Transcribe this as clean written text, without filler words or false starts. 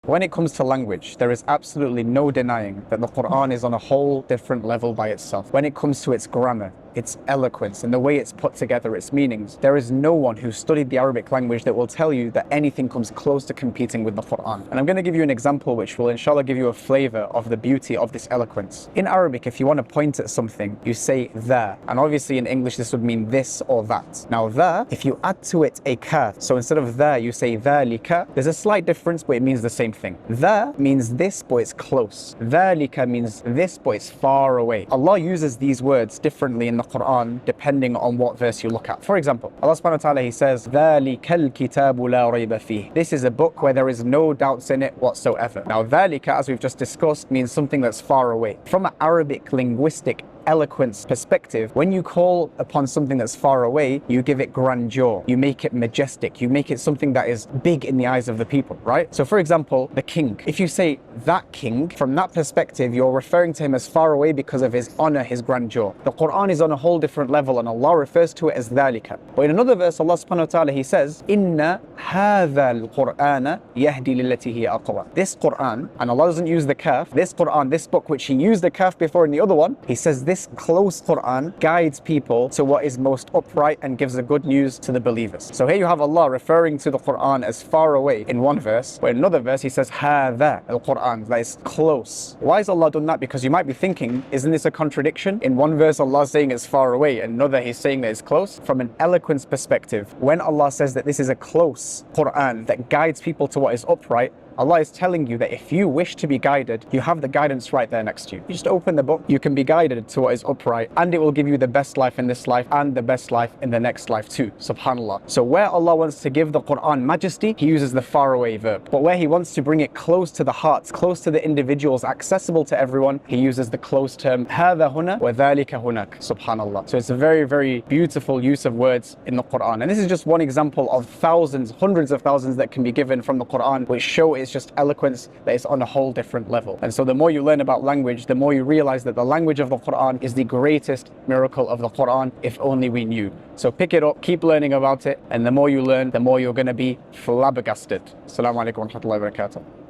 When it comes to language, there is absolutely no denying that the Quran is on a whole different level by itself. When it comes to its grammar, its eloquence, and the way it's put together, its meanings, there is no one who studied the Arabic language that will tell you that anything comes close to competing with the Quran. And I'm going to give you an example which will inshallah give you a flavor of the beauty of this eloquence. In Arabic, if you want to point at something, you say the, and obviously in English this would mean this or that. Now the, if you add to it a kaf, so instead of the you say dhalika, there's a slight difference but it means the same thing. The means this but it's close. Dhalika means this but it's far away. Allah uses these words differently in the Quran depending on what verse you look at. For example, Allah subhanahu wa ta'ala, he says, ذَلِكَ الْكِتَابُ لَا رَيْبَ فِيهِ. This is a book where there is no doubts in it whatsoever. Now dhalika, as we've just discussed, means something that's far away. From an Arabic linguistic eloquence perspective, when you call upon something that's far away, you give it grandeur, you make it majestic, you make it something that is big in the eyes of the people, right? So for example, the king, if you say that king, from that perspective you're referring to him as far away because of his honor, his grandeur. The Quran is on a whole different level and Allah refers to it as dhalika. But in another verse, Allah subhanahu wa ta'ala, he says, inna hadha al-Qur'ana yahdi lillati hiya aqwa. This Quran, and Allah doesn't use the kaf, this Quran, this book which he used the kaf before in the other one, he says this close Quran guides people to what is most upright and gives the good news to the believers. So here you have Allah referring to the Quran as far away in one verse, but in another verse he says hadha al-Quran, that is close. Why has Allah done that? Because you might be thinking, isn't this a contradiction? In one verse Allah is saying it's far away, and another he's saying that it's close. From an eloquence perspective, when Allah says that this is a close Quran that guides people to what is upright, Allah is telling you that if you wish to be guided, you have the guidance right there next to you. You just open the book, you can be guided to what is upright, and it will give you the best life in this life and the best life in the next life too, subhanallah. So where Allah wants to give the Quran majesty, he uses the faraway verb. But where he wants to bring it close to the hearts, close to the individuals, accessible to everyone, he uses the close term, هَذَا هُنَا وَذَلِكَ هُنَاك, subhanallah. So it's a very, very beautiful use of words in the Quran. And this is just one example of thousands, hundreds of thousands that can be given from the Quran, which show it's just eloquence that is on a whole different level. And so the more you learn about language, the more you realize that the language of the Quran is the greatest miracle of the Quran, if only we knew. So pick it up, keep learning about it, and the more you learn, the more you're going to be flabbergasted. Assalamu alaikum wa rahmatullahi wa barakatuh.